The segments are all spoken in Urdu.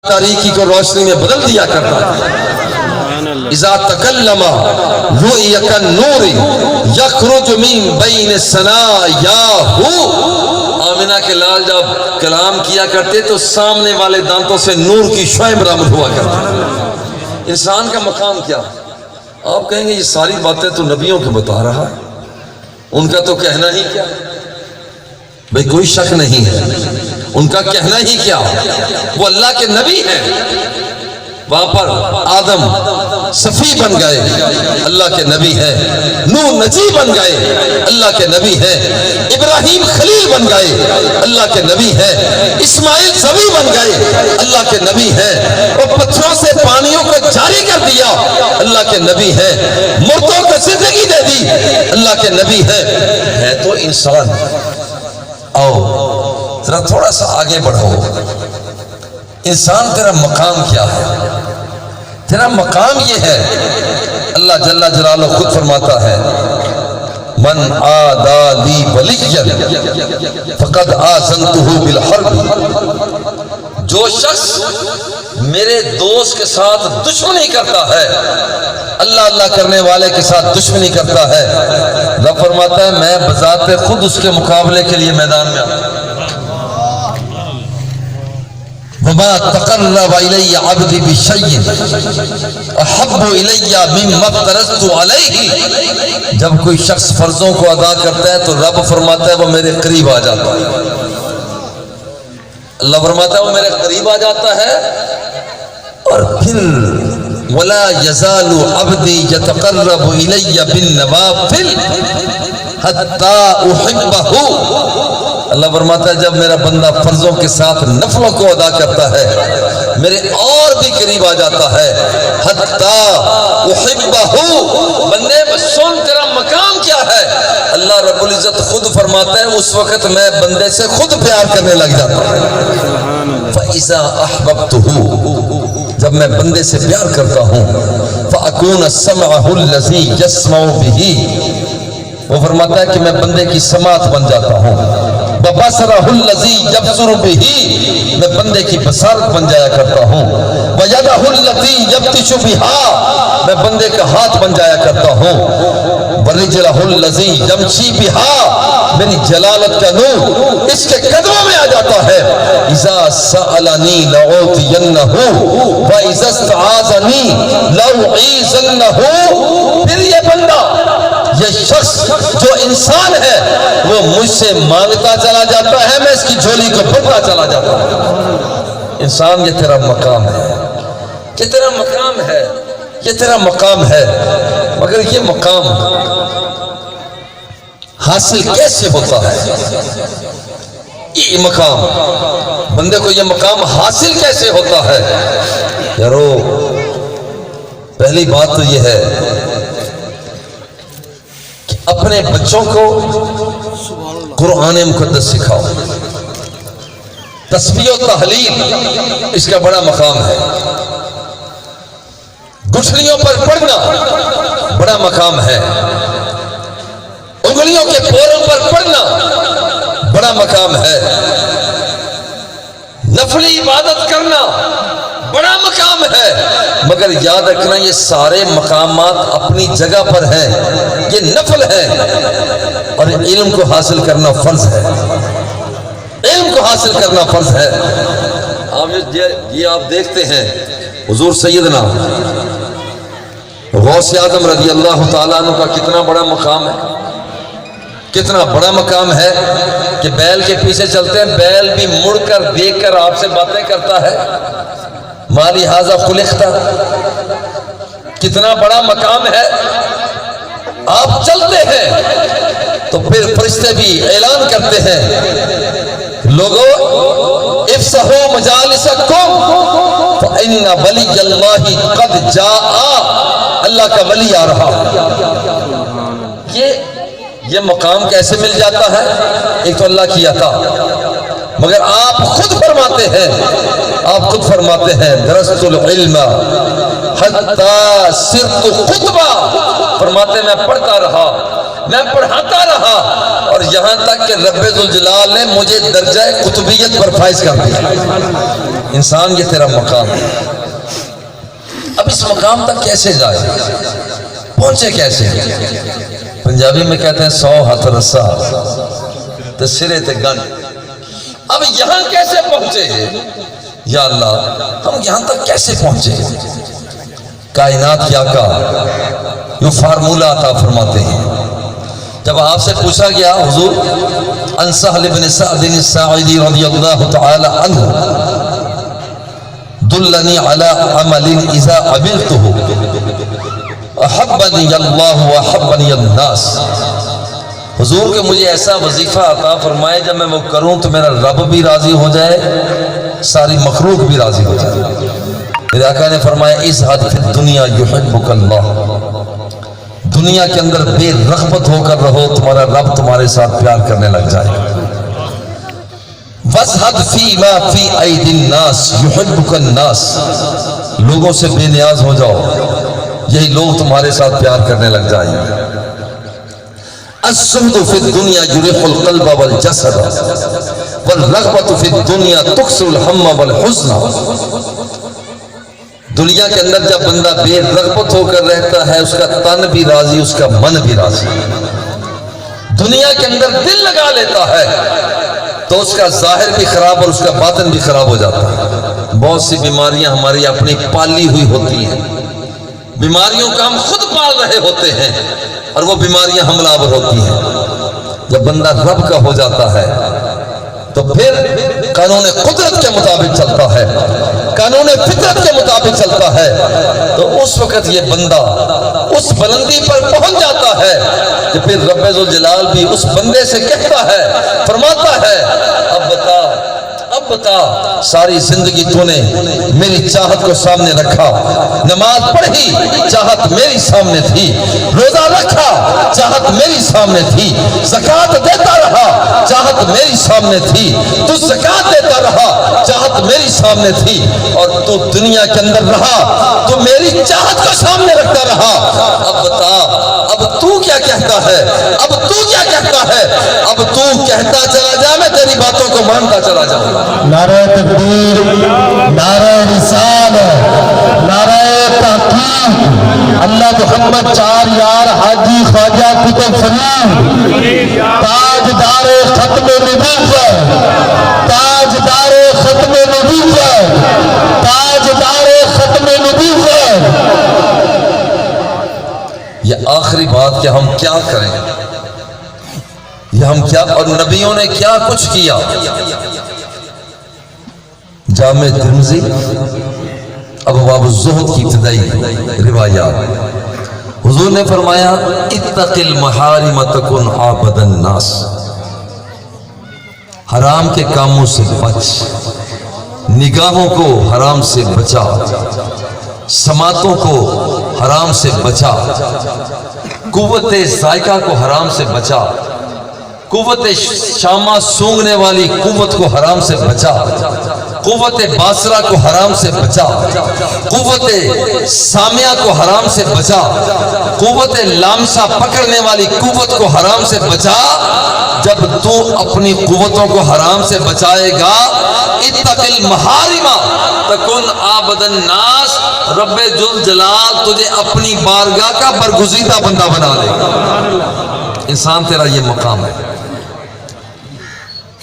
تاریکی کو روشنی میں بدل دیا کرتا ہے۔ اذا تکلم رؤی کالنور یخرج من بین ثنایاہ، آمنہ کے لال جب کلام کیا کرتے تو سامنے والے دانتوں سے نور کی شعاع برآمد ہوا کرتی۔ انسان کا مقام کیا؟ آپ کہیں گے یہ ساری باتیں تو نبیوں کے بتا رہا ہے، ان کا تو کہنا ہی کیا؟ بھئی کوئی شک نہیں ہے، ان کا کہنا ہی کیا، وہ اللہ کے نبی ہیں۔ وہاں پر آدم صفی بن گئے، اللہ کے نبی ہیں۔ نوح نجی بن گئے، اللہ کے نبی ہیں۔ ابراہیم خلیل بن گئے، اللہ کے نبی ہیں۔ اسماعیل ذبیح بن گئے، اللہ کے نبی ہیں۔ اور پتھروں سے پانیوں کو جاری کر دیا، اللہ کے نبی ہیں۔ مردوں کو زندگی دے دی، اللہ کے نبی ہیں۔ ہے تو انسان۔ آؤ ذرا تھوڑا سا آگے بڑھو، انسان تیرا مقام کیا ہے؟ تیرا مقام یہ ہے، اللہ جل جلالہ خود فرماتا ہے من عادی لی ولیا فقد آذنتہ بالحرب، جو شخص میرے دوست کے ساتھ دشمنی کرتا ہے، اللہ اللہ کرنے والے کے ساتھ دشمنی کرتا ہے، رب فرماتا ہے میں بذات خود اس کے مقابلے کے لیے میدان میں آتا ہوں۔ وَمَا تَقَرَّبَ إِلَيَّ عَبْدِي بِشَيْءٍ أَحَبُّ إِلَيَّ مِمَّا افْتَرَضْتُ عَلَيْهِ، جب کوئی شخص فرضوں کو ادا کرتا ہے تو رب فرماتا ہے وہ میرے قریب آ جاتا ہے۔ اللہ فرماتا ہے وہ میرے قریب آ جاتا ہے، اور پھر وَلَا يَزَالُ عَبْدِي يَتَقَرَّبُ إِلَيَّ بِالنَّوَافِلِ حَتَّى أُحِبَّهُ، اللہ فرماتا ہے جب میرا بندہ فرضوں کے ساتھ نفلوں کو ادا کرتا ہے میرے اور بھی قریب آ جاتا ہے۔ حتیٰ احبہ، بندے سن تیرا مقام کیا ہے؟ اللہ رب العزت خود فرماتا ہے اس وقت میں بندے سے خود پیار کرنے لگ جاتا ہوں۔ فَإِذَا أَحْبَبْتُهُ، جب میں بندے سے پیار کرتا ہوں، فَأَكُونَ سَمْعَهُ الَّذِي يَسْمَعُ بِهِ، وہ فرماتا ہے کہ میں بندے کی سماعت بن جاتا ہوں۔ وَبَصَرَهُ الَّذِي يَبْصُرُ بِهِ، میں بندے کی بصارت بن جایا کرتا ہوں۔ وَيَدَهُ الَّتِي يَبْطِشُ بِهَا، میں بندے کا ہاتھ بن جایا کرتا ہوں۔ وَرِجْلَهُ الَّذِي يَمْشِي بِهَا، میری جلالت کا نور اس کے قدموں میں آ جاتا ہے۔ إِذَا سَأَلَنِي لَأُعْطِيَنَّهُ وَإِذَا اسْتَعَاذَنِي لَأُعِيذَنَّهُ، پھر یہ بندہ، یہ شخص جو انسان ہے وہ مجھ سے مانگتا چلا جاتا ہے، میں اس کی جھولی کو بھرتا چلا جاتا ہوں۔ انسان یہ تیرا مقام ہے، یہ تیرا مقام ہے، یہ تیرا مقام ہے، مگر یہ مقام حاصل کیسے ہوتا ہے؟ یہ مقام بندے کو یہ مقام حاصل کیسے ہوتا ہے؟ یارو پہلی بات تو یہ ہے کہ اپنے بچوں کو قرآن مقدس سکھاؤ۔ تسبیح و تحلیل اس کا بڑا مقام ہے، گٹھلیوں پر پڑھنا بڑا مقام ہے، انگلیوں کے پوروں پر پڑھنا بڑا مقام ہے، نفلی عبادت کرنا بڑا مقام ہے، مگر یاد رکھنا یہ سارے مقامات اپنی جگہ پر ہیں، یہ نفل ہے، اور علم کو حاصل کرنا فرض ہے، علم کو حاصل کرنا فرض ہے۔ یہ آپ دیکھتے ہیں حضور سیدنا غوث اعظم رضی اللہ تعالیٰ عنہ کا کتنا بڑا مقام ہے، کتنا بڑا مقام ہے کہ بیل کے پیچھے چلتے ہیں، بیل بھی مڑ کر دیکھ کر آپ سے باتیں کرتا ہے، مالی حاضہ خلقتا، کتنا بڑا مقام ہے۔ آپ چلتے ہیں تو پھر فرشتے بھی اعلان کرتے ہیں لوگو افسحوا مجالسکم فإن ولی اللہ قد جاء، اللہ کا ولی آ رہا۔ یہ مقام کیسے مل جاتا ہے؟ ایک تو اللہ کی عطا، مگر آپ خود فرماتے ہیں، آپ خود فرماتے ہیں درست العلم حتی صرت خطبہ، فرماتے ہیں میں پڑھتا رہا، میں پڑھاتا رہا، اور یہاں تک کہ رب ذوالجلال نے مجھے درجہ قطبیت پر فائز کر دیا۔ انسان یہ تیرا مقام ہے. اب اس مقام تک کیسے جائے, پہنچے کیسے؟ پنجابی میں کہتے ہیں 100 ہاتھ رسا تو سرے تے گن. اب یہاں کیسے پہنچے یا اللہ, ہم یہاں تک کیسے پہنچے؟ کائنات کی آقا یہ فارمولہ عطا فرماتے ہیں. جب آپ سے پوچھا گیا حضور عن سہل بن سعد الساعدی رضی اللہ تعالی عنہ, دلنی علی عمل اذا عملته احبنی اللہ واحبنی الناس. حضور کہ مجھے ایسا وظیفہ عطا فرمائے جب میں وہ کروں تو میرا رب بھی راضی ہو جائے, ساری مخلوق بھی راضی ہو جائے. میرے آقا نے فرمایا ازہد فی الدنیا یحبک اللہ, دنیا کے اندر بے رغبت ہو کر رہو, تمہارا رب تمہارے ساتھ پیار کرنے لگ جائے. وازہد فی ما فی ایدی الناس یحبک الناس, لوگوں سے بے نیاز ہو جاؤ, یہی لوگ تمہارے ساتھ پیار کرنے لگ جائیں. الزہد فی الدنیا یریح القلب والجسد والرغبت فی الدنیا تکسر الہم والحزن. دنیا کے اندر جب بندہ بے رغبت ہو کر رہتا ہے, اس کا تن بھی راضی, اس کا من بھی راضی. دنیا کے اندر دل لگا لیتا ہے تو اس کا ظاہر بھی خراب اور اس کا باطن بھی خراب ہو جاتا ہے. بہت سی بیماریاں ہماری اپنی پالی ہوئی ہوتی ہیں, بیماریوں کا ہم خود پال رہے ہوتے ہیں اور وہ بیماریاں حملہ آور ہوتی ہیں. جب بندہ رب کا ہو جاتا ہے تو پھر قانون قدرت کے مطابق چلتا ہے, قانون فطرت کے مطابق چلتا ہے, تو اس وقت یہ بندہ اس بلندی پر پہنچ جاتا ہے کہ پھر رب ذوالجلال بھی اس بندے سے کہتا ہے, فرماتا ہے اب بتا ساری زندگی تو نے میری چاہت کو سامنے رکھا, نماز پڑھی چاہت میری سامنے تھی, روزہ رکھا چاہت میری سامنے تھی, زکوٰۃ دیتا رہا چاہت میری سامنے تھی, تو زکوٰۃ دیتا رہا چاہت میری سامنے تھی, اور تو دنیا کے اندر رہا تو میری چاہت کو سامنے رکھتا رہا. اب بتا, اب تو کیا کہتا ہے, اب تو کیا کہتا ہے, اب تو کہتا چلا جا, میں تیری باتوں کو مانتا چلا جاؤں. نعرہ تکبیر, نعرہ رسالت, نعرہ تحقیق. اللہ محمد 4 یار حاجی خواجہ قطب فرید, تاجدار ختم نبوت, تاجدار ختم نبوت, تاجدار ختم نبوت. یہ آخری بات کہ ہم کیا کریں, یہ ہم کیا, اور نبیوں نے کیا کچھ کیا. جامع ترمذی ابواب الزہد کی ابتدائی روایات, حضور نے فرمایا اتق المحارم تکن عابد الناس, حرام کے کاموں سے بچ, نگاہوں کو حرام سے بچا, سماعتوں کو حرام سے بچا, قوت ذائقہ کو حرام سے بچا, قوت شامہ سونگنے والی قوت کو حرام سے بچا, قوت باصرہ کو حرام سے بچا, قوت سامعہ کو حرام سے بچا, قوت لامسہ پکڑنے والی قوت کو حرام سے بچا. جب تو اپنی قوتوں کو حرام سے بچائے گا, اتق المحارم تکن عابد الناس, رب ذوالجلال تجھے اپنی بارگاہ کا برگزیدہ بندہ بنا لے گا. انسان تیرا یہ مقام ہے.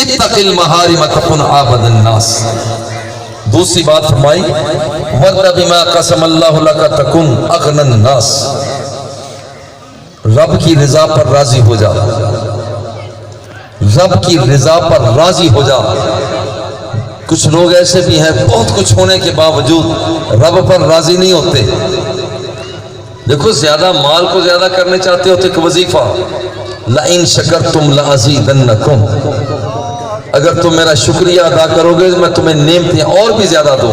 اتق المحارم تکن عابد الناس. دوسری بات فرمائی وَرْضَ بِمَا قَسَمَ اللَّهُ لَكَ تَكُنْ أَغْنَى النَّاسِ, رب کی رضا پر راضی ہو جا, رب کی رضا پر راضی ہو جا. کچھ لوگ ایسے بھی ہیں بہت کچھ ہونے کے باوجود رب پر راضی نہیں ہوتے. دیکھو زیادہ مال کو زیادہ کرنے چاہتے ہوتے کہ وظیفہ لَإِن شَكَرْتُمْ لَأَزِيدَنَّكُمْ, اگر تم میرا شکریہ ادا کرو گے میں تمہیں نعمتیں اور بھی زیادہ دوں.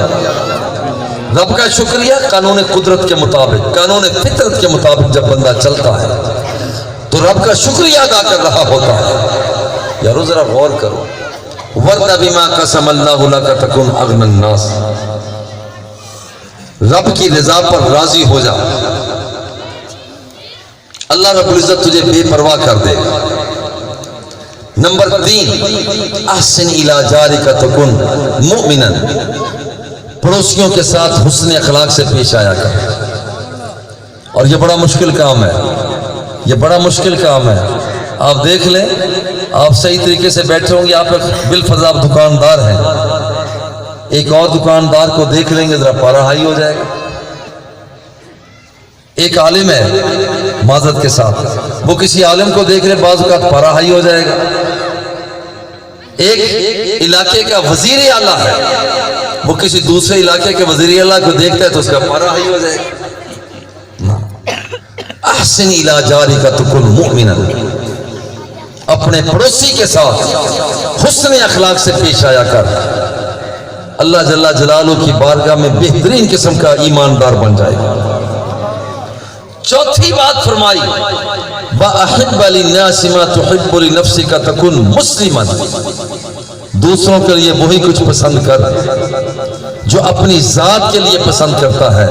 رب کا شکریہ قانون قدرت کے مطابق, قانون فطرت کے مطابق جب بندہ چلتا ہے تو رب کا شکریہ ادا کر رہا ہوتا ہے. یارو ذرا غور کرو, وَرْضَ بِمَا قَسَمَ اللَّهُ لَكَ تَكُنْ أَغْنَى النَّاسِ, رب کی رضا پر راضی ہو جا, اللہ رب العزت تجھے بے پرواہ کر دے گا. نمبر 3 احسن الی جارک تکن مؤمنا, پڑوسیوں کے ساتھ حسن اخلاق سے پیش آیا کر. اور یہ بڑا مشکل کام ہے, یہ بڑا مشکل کام ہے. آپ دیکھ لیں, آپ صحیح طریقے سے بیٹھے ہوں گے, آپ بالفرض آپ دکاندار ہیں, ایک اور دکاندار کو دیکھ لیں گے ذرا پارا ہائی ہو جائے گا. ایک عالم ہے معذرت کے ساتھ, وہ کسی عالم کو دیکھ لے بعض اوقات پارا ہائی ہو جائے گا. ایک علاقے کا وزیر اعلیٰ ہے, وہ کسی دوسرے علاقے کے وزیر اعلیٰ کو دیکھتا ہے تو اس کا پارا ہائی ہو جائے گا. احسن الی جارک تکن مؤمنا, اپنے پڑوسی کے ساتھ حسن اخلاق سے پیش آیا کر, اللہ جل جلالہ کی بارگاہ میں بہترین قسم کا ایماندار بن جائے گا. چوتھی بات فرمائی, وَأَحِبَّ لِلنَّاسِ مَا تُحِبُّ لِنَفْسِكَ تَكُنْ مُسْلِمًا, دوسروں کے لیے وہی کچھ پسند کر جو اپنی ذات کے لیے پسند کرتا ہے,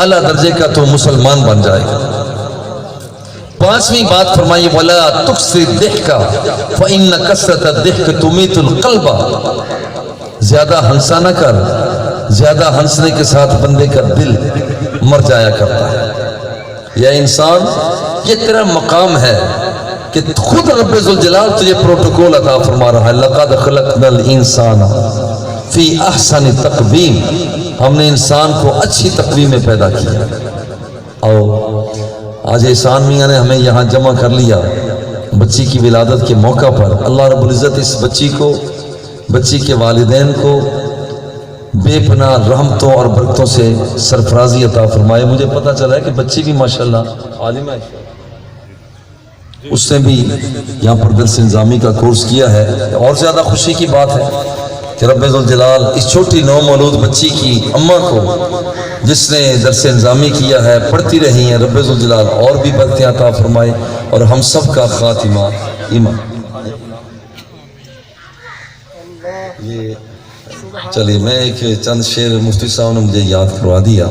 اعلیٰ درجے کا تو مسلمان بن جائے گا. پانچویں بات فرمائی, وَلَا تُكْثِرِ الضِّحْكَ فَإِنَّ كَثْرَةَ الضِّحْكِ تُمِيتُ الْقَلْبَ, زیادہ ہنسا نہ کر, زیادہ ہنسنے کے ساتھ بندے کا دل مر جایا کرتا ہے. یا انسان, یہ تیرا مقام ہے کہ خود رب ذوالجلال تجھے پروٹوکول عطا فرما رہا ہے. لَقَدْ خَلَقْنَا الْإِنسَانَ فِي أَحْسَنِ تَقْوِيمٍ, ہم نے انسان کو اچھی تقویم میں پیدا کیا. اور آج احسان میاں نے ہمیں یہاں جمع کر لیا بچی کی ولادت کے موقع پر. اللہ رب العزت اس بچی کو, بچی کے والدین کو بے پناہ رحمتوں اور برکتوں سے سرفرازی عطا فرمائے. مجھے پتا چلا ہے کہ بچی بھی ماشاءاللہ عالم ہے, اس نے بھی یہاں پر درس انظامی کا کورس کیا ہے. اور زیادہ خوشی کی بات ہے کہ رب ذوالجلال اس چھوٹی نو مولود بچی کی اماں کو, جس نے درس انظامی کیا ہے, پڑھتی رہی ہیں, رب ذوالجلال اور بھی برکتیں عطا فرمائے اور ہم سب کا خاتمہ ایمان. یہ چلیے میں ایک چند شعر مفتی صاحب نے مجھے یاد کروا دیا.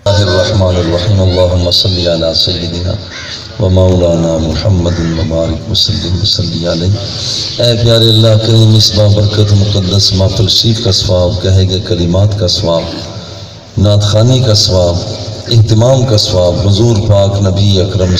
الرحمن الرحیم, اللہم صلی علی سیدنا و مولانا محمد مبارک وسلم وصلی علیہ. اے پیارے اللہ کریم, اس بابرکت مقدس محفل شریف کا ثواب, کہے گئے کلمات کا ثواب, نعت خوانی کا ثواب, اہتمام کا ثواب حضور پاک نبی اکرم